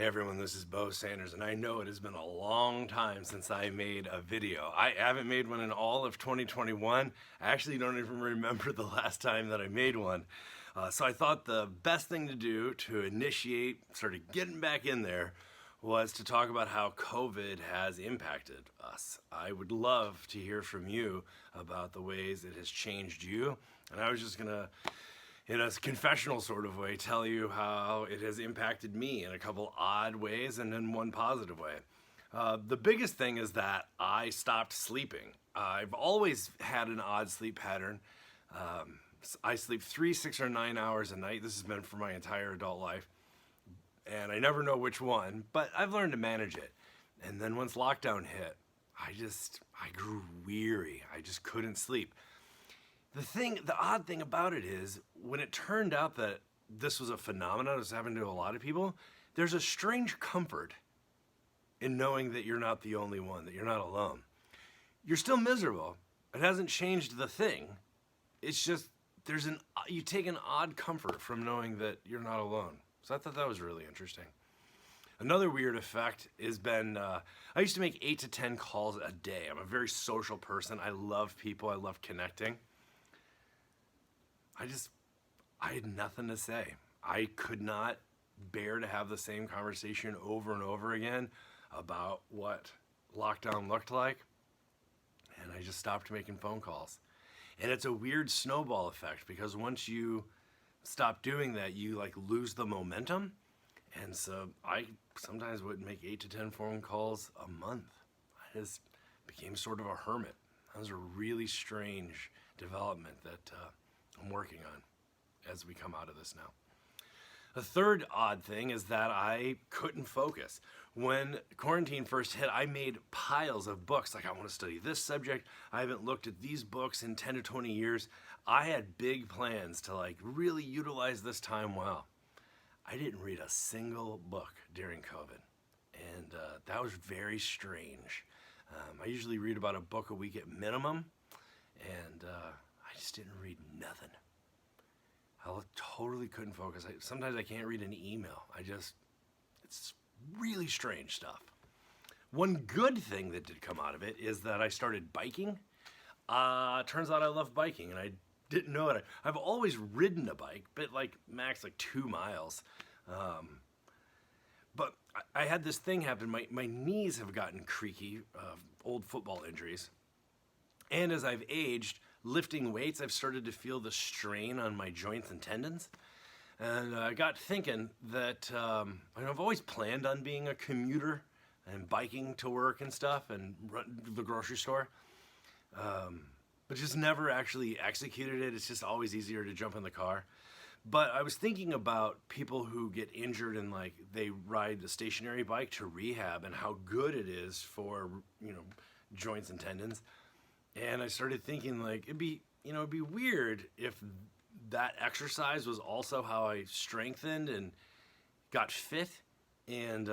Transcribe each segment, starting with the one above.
Hey everyone, this is Bo Sanders, and I know it has been a long time since I made a video. I haven't made one in all of 2021. I actually don't even remember the last time that I made one. So I thought the best thing to do to initiate sort of getting back in there was to talk about how COVID has impacted us. I would love to hear from you about the ways it has changed you, and I was just gonna, in a confessional sort of way, tell you how it has impacted me in a couple odd ways and in one positive way. The biggest thing is that I stopped sleeping. I've always had an odd sleep pattern. I sleep 3, 6, or 9 hours a night. This has been for my entire adult life. And I never know which one, but I've learned to manage it. And then once lockdown hit, I grew weary. I just couldn't sleep. The odd thing about it is, when it turned out that this was a phenomenon that was happening to a lot of people, there's a strange comfort in knowing that you're not the only one, that you're not alone. You're still miserable. It hasn't changed the thing. It's just, you take an odd comfort from knowing that you're not alone. So I thought that was really interesting. Another weird effect has been, I used to make 8 to 10 calls a day. I'm a very social person. I love people. I love connecting. I had nothing to say. I could not bear to have the same conversation over and over again about what lockdown looked like. And I just stopped making phone calls. And it's a weird snowball effect, because once you stop doing that, you lose the momentum. And so I sometimes would make 8 to 10 phone calls a month. I just became sort of a hermit. That was a really strange development that I'm working on as we come out of this now. The third odd thing is that I couldn't focus. When quarantine first hit, I made piles of books. I want to study this subject. I haven't looked at these books in 10 to 20 years. I had big plans to really utilize this time well. I didn't read a single book during COVID, and that was very strange. I usually read about a book a week at minimum, and I just didn't read nothing. I totally couldn't focus. Sometimes I can't read an email. It's really strange stuff. One good thing that did come out of it is that I started biking. Turns out I love biking, and I didn't know it. I've always ridden a bike, but max 2 miles. But I had this thing happen. My knees have gotten creaky, old football injuries. And as I've aged, lifting weights, I've started to feel the strain on my joints and tendons. And I got thinking that I've always planned on being a commuter and biking to work and stuff and run to the grocery store. But just never actually executed it. It's just always easier to jump in the car. But I was thinking about people who get injured and they ride the stationary bike to rehab, and how good it is for joints and tendons. And I started thinking it'd be weird if that exercise was also how I strengthened and got fit. And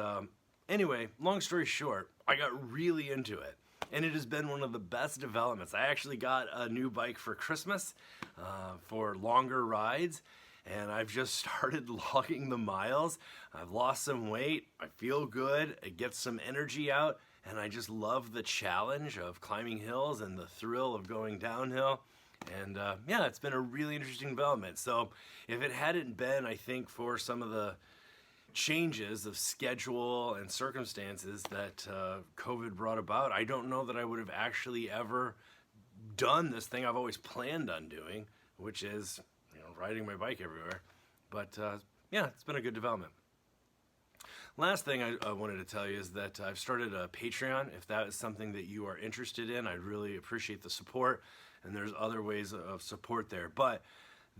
anyway, long story short, I got really into it. And it has been one of the best developments. I actually got a new bike for Christmas for longer rides. And I've just started logging the miles. I've lost some weight. I feel good. It gets some energy out. And I just love the challenge of climbing hills and the thrill of going downhill. And it's been a really interesting development. So if it hadn't been, I think, for some of the changes of schedule and circumstances that COVID brought about, I don't know that I would have actually ever done this thing I've always planned on doing, which is riding my bike everywhere. But it's been a good development. Last thing I wanted to tell you is that I've started a Patreon. If that is something that you are interested in, I'd really appreciate the support. And there's other ways of support there. But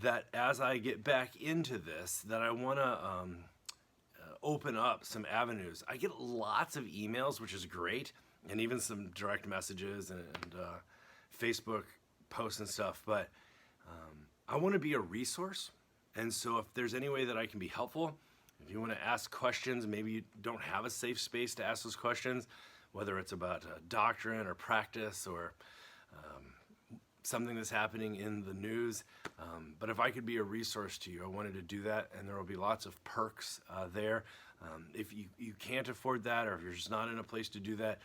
that as I get back into this, that I want to open up some avenues. I get lots of emails, which is great, and even some direct messages and Facebook posts and stuff. But I want to be a resource. And so if there's any way that I can be helpful, if you want to ask questions, maybe you don't have a safe space to ask those questions, whether it's about doctrine or practice or something that's happening in the news. But if I could be a resource to you, I wanted to do that, and there will be lots of perks there. If you can't afford that, or if you're just not in a place to do that,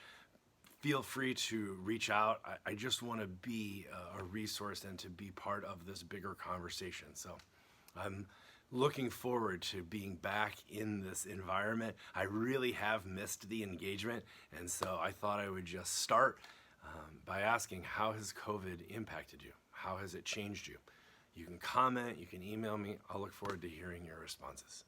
feel free to reach out. I just want to be a resource and to be part of this bigger conversation. So I'm looking forward to being back in this environment. I really have missed the engagement, and so I thought I would just start by asking, how has COVID impacted you? How has it changed you? You can comment, you can email me. I'll look forward to hearing your responses.